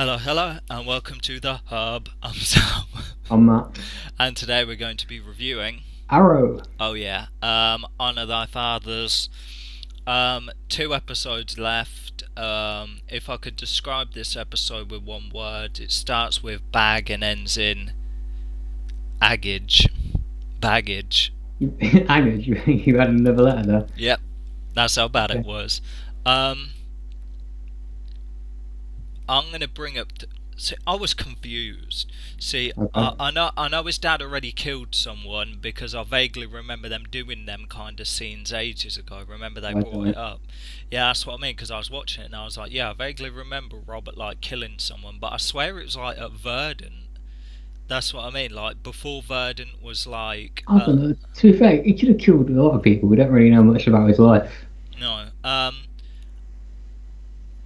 Hello, and welcome to the Hub. I'm Sam, On that and today we're going to be reviewing. arrow. Oh yeah, Honor Thy Fathers. Two episodes left. If I could describe this episode with one word, it starts with bag and ends in aggage. Baggage. Angus, you had another letter there. Yep, that's how bad it Okay. was. Um, I'm gonna bring up. See, I was confused. See, Okay. I know his dad already killed someone because I vaguely remember them doing them kind of scenes ages ago. Remember they I brought it don't up. Yeah, that's what I mean. Because I was watching it and I was like, yeah, I vaguely remember Robert like killing someone, but I swear it was like at Verdant. That's what I mean. Like before Verdant was like, I don't know. To be fair, he could have killed a lot of people. We don't really know much about his life. no.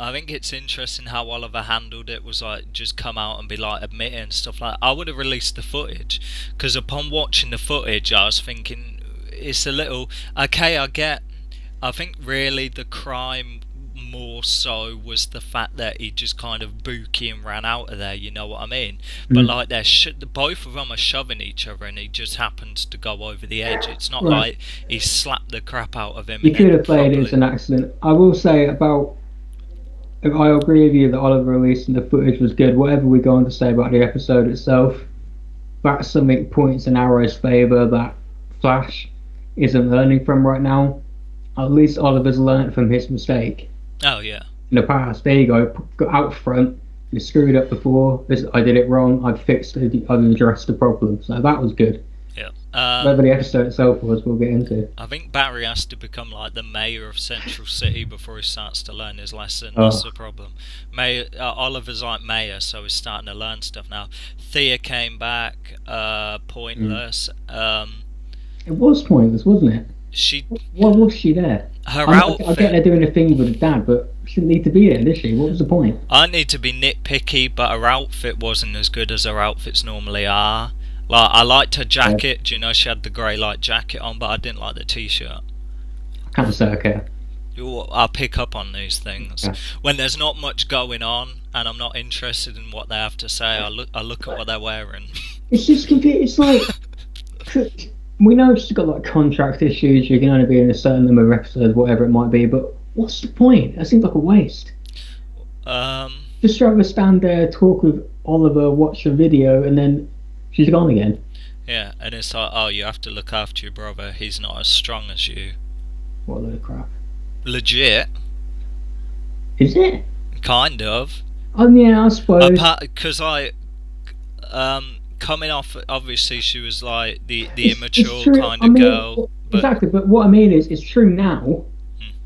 I think it's interesting how Oliver handled it. Was like just come out and be like admitting stuff like I would have released the footage because upon watching the footage I was thinking it's a little okay. I think really the crime more so was the fact that he just kind of bookie and ran out of there. You know what I mean? But Mm. like both of them are shoving each other and he just happens to go over the edge. It's not Right. like he slapped the crap out of him You and could then have played it as probably. an accident. I will say about. I agree with you that Oliver releasing the footage was good. Whatever we go on to say about the episode itself, that's something points in Arrow's favour that Flash isn't learning from right now. At least Oliver's learned from his mistake Oh yeah. in the past. There you go. Got out front. You screwed up before. I did it wrong. I've fixed it. I've addressed the problem. So that was good. Yeah. Whether the episode itself was, we'll get into. I think Barry has to become like the mayor of Central City before he starts to learn his lesson. That's Oh, the problem. Mayor Oliver's like mayor, so he's starting to learn stuff now. Thea came back, mm. pointless. It was pointless, wasn't it? She Why was she there? her I get outfit. they're doing a thing with the dad, but she didn't need to be there, did she? What was the point? I need to be nitpicky, but her outfit wasn't as good as her outfits normally are. Like I liked her Yeah, jacket. Do you know she had the grey light jacket on, but I didn't like the t-shirt. I can't say okay. I pick up on these things Yeah. when there's not much going on and I'm not interested in what they have to say. I look at what they're wearing. It's just complete. It's like we know she's got like contract issues. You can only be in a certain number of episodes, whatever it might be. But what's the point? That seems like a waste. um, Just rather stand there, talk with Oliver, watch a video, and then she's gone again. yeah, and it's like, oh, you have to look after your brother. He's not as strong as you. What a load of crap. Legit, Is it? kind of. Oh yeah, I suppose. Apart, because coming off, obviously she was like the It's immature true. kind I of mean, girl, but exactly. But what I mean is, it's true now. hmm,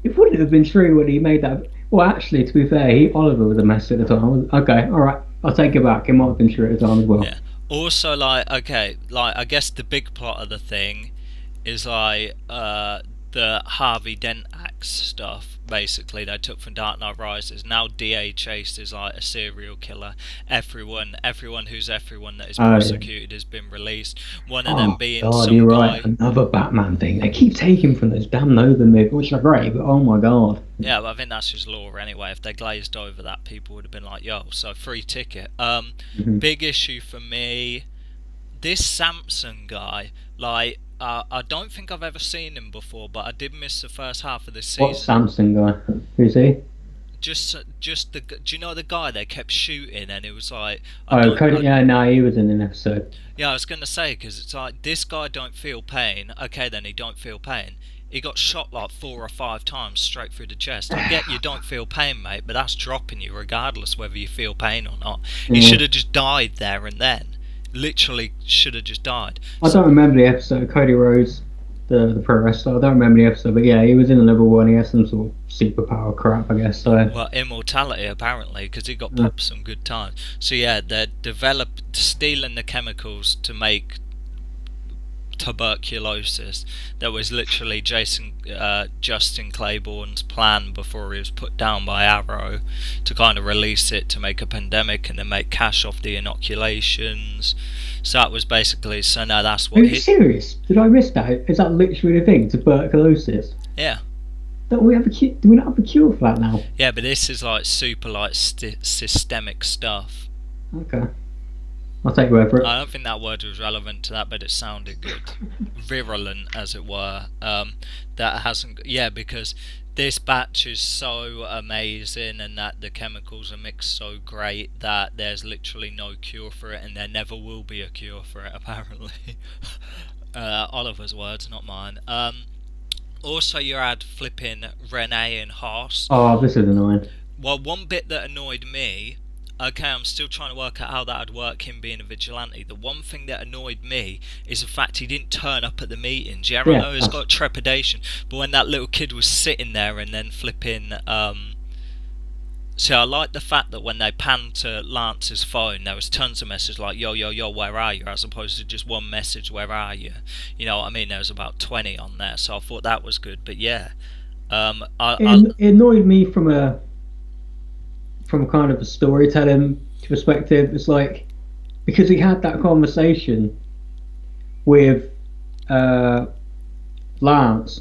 It wouldn't have been true when he made that. Well, actually, to be fair, Oliver was a mess at the time. Okay, all right, I'll take it back. It might have been true at the time as well. yeah. Also, like, okay, like I guess the big plot of the thing is like the Harvey Dent axe stuff. Basically, they took from Dark Knight Rises. Now DA Chase is like a serial killer. Everyone who's everyone that is Oh yeah. prosecuted has been released. One of them Oh being God, some you're right. guy. Another Batman thing. They keep taking from those damn Nolan movies, which are great, but oh my God. Yeah, but I think that's just law anyway. If they glazed over that, people would have been like, "Yo, so free ticket." Mhm. Big issue for me. This Sampson guy, like, I don't think I've ever seen him before, but I did miss the first half of this What season. Samson guy? Who's he? Just do you know the guy they kept shooting, and it was like, I Oh, don't, Cody. Yeah, no, he was in an episode. yeah, I was gonna say because it's like this guy don't feel pain. Okay, then he don't feel pain. He got shot like 4 or 5 times straight through the chest. I get you don't feel pain, mate, but that's dropping you regardless whether you feel pain or not. He Yeah. should have just died there and then. Literally should have just died. I don't remember the episode. Cody Rhodes, the pro wrestler. I don't remember the episode, but yeah, he was in another one. He has some sort of superpower crap, I guess. So Well, immortality apparently, because he got uh, popped some good times. So yeah, they're stealing the chemicals to make tuberculosis. That was literally Justin Claybourne's plan before he was put down by Arrow to kind of release it to make a pandemic and then make cash off the inoculations. So that was basically so now that's are what you hit. serious? Did I miss that? Is that literally the thing? Tuberculosis? Yeah, Don't we have a cure? Do we not have a cure for that now? Yeah, but this is like super like systemic stuff. Okay, I'll take your word for it. I don't think that word was relevant to that, but it sounded good. Virulent, as it were. That hasn't. Yeah, because this batch is so amazing and that the chemicals are mixed so great that there's literally no cure for it and there never will be a cure for it, apparently. Oliver's words, not mine. Also, you had flipping Rene and Haas. Oh, this is annoying. Well, one bit that annoyed me, okay, I'm still trying to work out how that would work, him being a vigilante. The one thing that annoyed me is the fact he didn't turn up at the meetings. Yeah, I know he's got trepidation, but when that little kid was sitting there and then flipping... See, I like the fact that when they panned to Lance's phone, there was tons of messages like, yo, yo, yo, where are you? As opposed to just one message, where are you? You know what I mean? There was about 20 on there, so I thought that was good. But yeah, it annoyed me from kind of a storytelling perspective. It's like, because he had that conversation with Lance,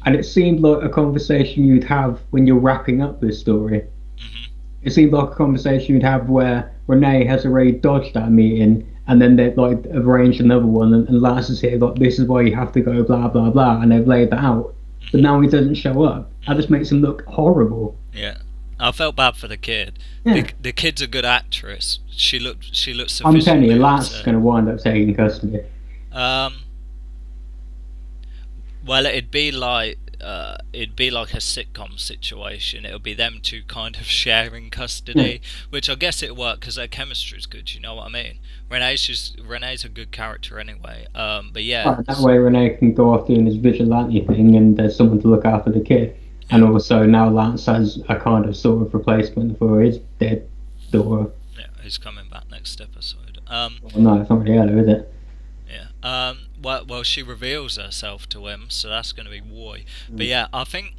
and it seemed like a conversation you'd have when you're wrapping up this story. Mm-hmm. It seemed like a conversation you'd have where Rene has already dodged that meeting, and then they've like arranged another one, and Lance is here like, this is why you have to go, blah blah blah, and they've laid that out. But now he doesn't show up. That just makes him look horrible. Yeah, I felt bad for the kid. Yeah. The kid's a good actress. She looked sufficiently. I'm telling you, Lance is going to wind up taking custody. Well, it'd be like a sitcom situation. It'll be them two kind of sharing custody, which I guess it'll work because their chemistry's good. You know what I mean? Rene's a good character anyway. But yeah, that way Rene can go off doing his vigilante thing, and there's someone to look after the kid. And also now Lance has a kind of sort of replacement for his dead daughter. Yeah, he's coming back next episode. Well, no, it's not really her, is it? Yeah. Well, she reveals herself to him, so that's going to be Woy. But yeah, I think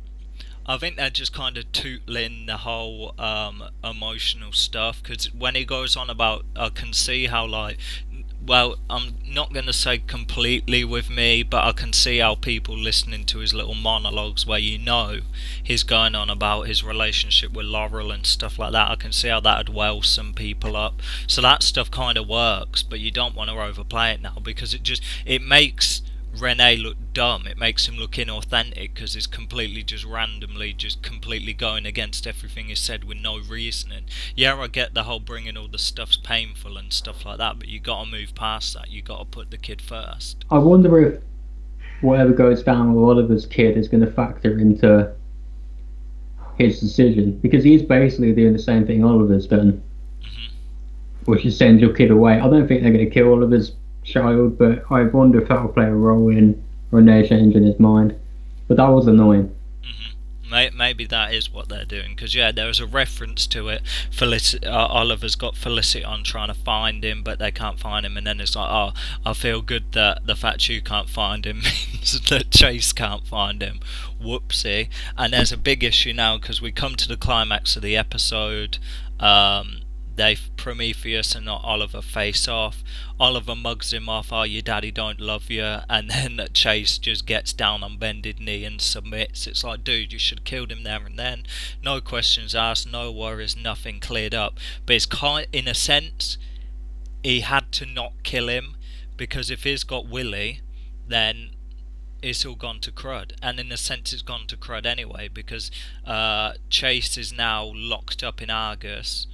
they're just kind of tootling the whole emotional stuff, because when he goes on about, I can see how like, well, I'm not going to say completely with me, but I can see how people listening to his little monologues where he's going on about his relationship with Laurel and stuff like that. I can see how that would well some people up. So that stuff kind of works, but you don't want to overplay it now, because it makes Rene look dumb. It makes him look inauthentic because he's completely completely going against everything he said with no reasoning. Yeah, I get the whole bringing all the stuff's painful and stuff like that, but you got to move past that. You got to put the kid first. I wonder if whatever goes down with Oliver's kid is going to factor into his decision, because he's basically doing the same thing Oliver's done, which is send your kid away. I don't think they're going to kill Oliver's child, but I wonder if that'll play a role in Rene changing his mind. But that was annoying. Maybe that is what they're doing, because yeah, there was a reference to it. Oliver's got Felicity on trying to find him, but they can't find him, and then it's like, oh, I feel good that the fact you can't find him means that Chase can't find him. Whoopsie. And there's a big issue now, because we come to the climax of the episode. Prometheus and Oliver face off. Oliver mugs him off, oh, your daddy don't love you, and then Chase just gets down on bended knee and submits. It's like, dude, you should have killed him there and then. No questions asked, no worries, nothing cleared up. But it's kind, in a sense, he had to not kill him, because if he's got Willie, then it's all gone to crud. And in a sense it's gone to crud anyway, because Chase is now locked up in Argus.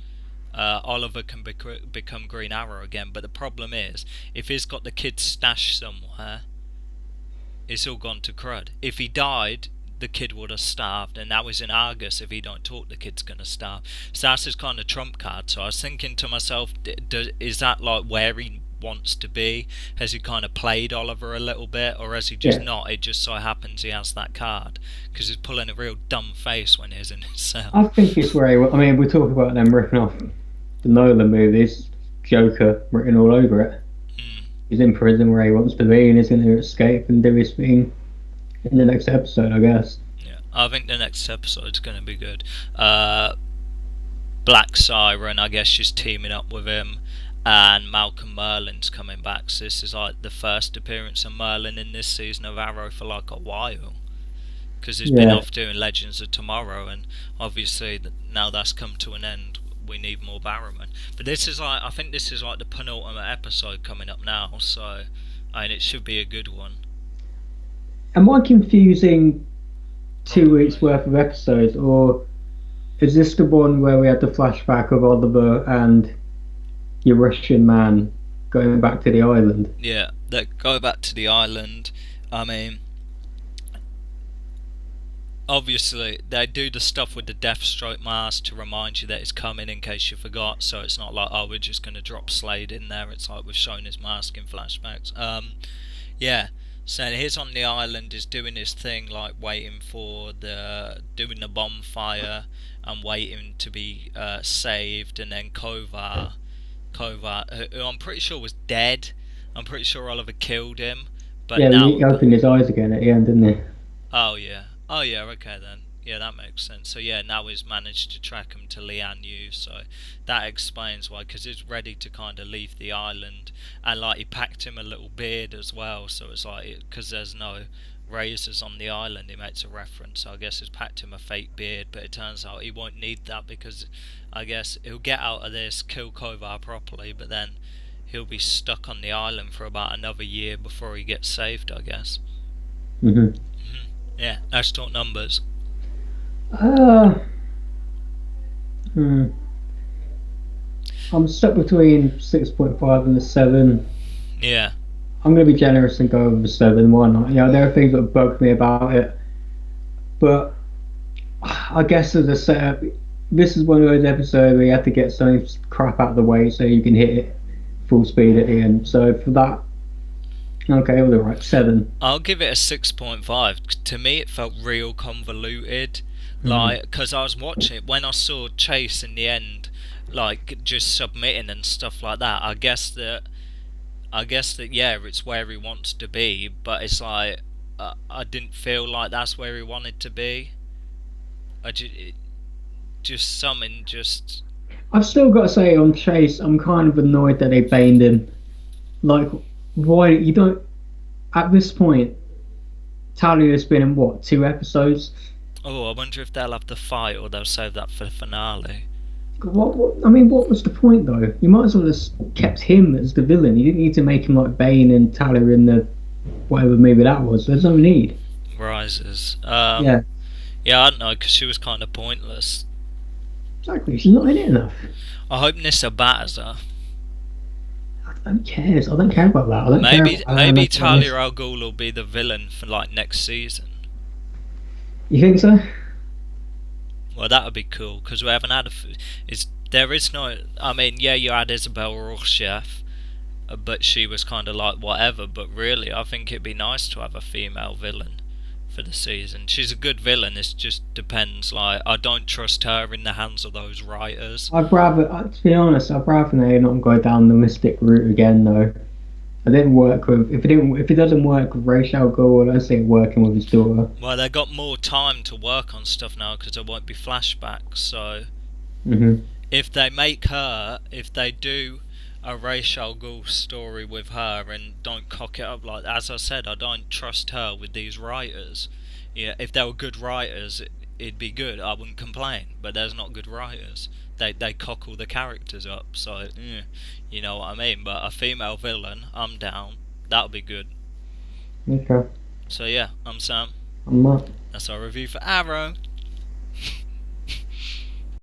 Oliver can become Green Arrow again, but the problem is, if he's got the kid stashed somewhere, it's all gone to crud. If he died, the kid would have starved, and now he's in Argus. If he don't talk, the kid's gonna starve. So that's his kind of trump card. So I was thinking to myself, is that like where he wants to be? Has he kind of played Oliver a little bit, or has he just not? It just so happens he has that card, because he's pulling a real dumb face when he's in his cell. I think it's where he, I mean, we talk about them ripping off the Nolan movies, Joker written all over it. He's in prison where he wants to be, and he's going to escape and do his thing in the next episode, I guess. Yeah, I think the next episode's going to be good. Black Siren, I guess she's teaming up with him, and Malcolm Merlin's coming back. So this is like the first appearance of Merlin in this season of Arrow for like a while. because he's been off doing Legends of Tomorrow, and obviously now that's come to an end. We need more Barrowman. But this is like, I think this is like the penultimate episode coming up now, so I mean, it should be a good one. Am I confusing 2 weeks worth of episodes, or is this the one where we had the flashback of Oliver and your Russian man going back to the island? Yeah, they go back to the island. I mean, obviously they do the stuff with the Deathstroke mask to remind you that it's coming in case you forgot, so it's not like, oh, we're just going to drop Slade in there. It's like we've shown his mask in flashbacks. Yeah, so he's on the island, is doing his thing, like waiting for doing the bonfire and waiting to be saved, and then Kovar, who I'm pretty sure was dead. I'm pretty sure Oliver killed him. But yeah, now he opened his eyes again at the end, didn't he? Oh yeah, okay then. Yeah, that makes sense. So yeah, now he's managed to track him to Lian Yu, so that explains why, because he's ready to kind of leave the island, and like he packed him a little beard as well, so it's like, because there's no razors on the island, he makes a reference, so I guess he's packed him a fake beard, but it turns out he won't need that, because I guess he'll get out of this, kill Kovar properly, but then he'll be stuck on the island for about another year before he gets saved, I guess. Yeah, let's talk numbers. I'm stuck between 6.5 and a 7. Yeah. I'm going to be generous and go with a 7. Why not? Yeah, there are things that bug me about it, but I guess as a setup, this is one of those episodes where you have to get some crap out of the way so you can hit it full speed at the end. So for that, okay, all right, 7. I'll give it a 6.5. To me, it felt real convoluted. Like, because I was watching it, when I saw Chase in the end, like, just submitting and stuff like that, I guess that, yeah, it's where he wants to be, but it's like, I didn't feel like that's where he wanted to be. I've still got to say, on Chase, I'm kind of annoyed that they baned him. Like, why, you don't, at this point, Talia's been in, what, 2 episodes? Oh, I wonder if they'll have the fight or they'll save that for the finale. What was the point, though? You might as well have kept him as the villain. You didn't need to make him like Bane and Talia in the whatever movie that was. There's no need. Rises. Yeah, I don't know, because she was kind of pointless. Exactly, she's not in it enough. I hope Nissa batters her. Who cares? I don't care about that. Maybe Talia al Ghul will be the villain for like next season. You think so? Well, that would be cool, because we haven't had there is no, I mean, yeah, you had Isabel Rorschach, but she was kind of like whatever, but really, I think it'd be nice to have a female villain for the season. She's a good villain, it just depends, like, I don't trust her in the hands of those writers. To be honest, I'd rather they not go down the mystic route again, though. If it doesn't work with Ra's al Ghul, I don't see it working with his daughter. Well, they got more time to work on stuff now because there won't be flashbacks. So, if they do a Ra's al Ghul story with her and don't cock it up, like as I said, I don't trust her with these writers. Yeah, if they were good writers, it'd be good. I wouldn't complain. But there's not good writers. They cock all the characters up. So, you know what I mean. But a female villain, I'm down. That'll be good. Okay. So yeah, I'm Sam. I'm Matt. That's our review for Arrow.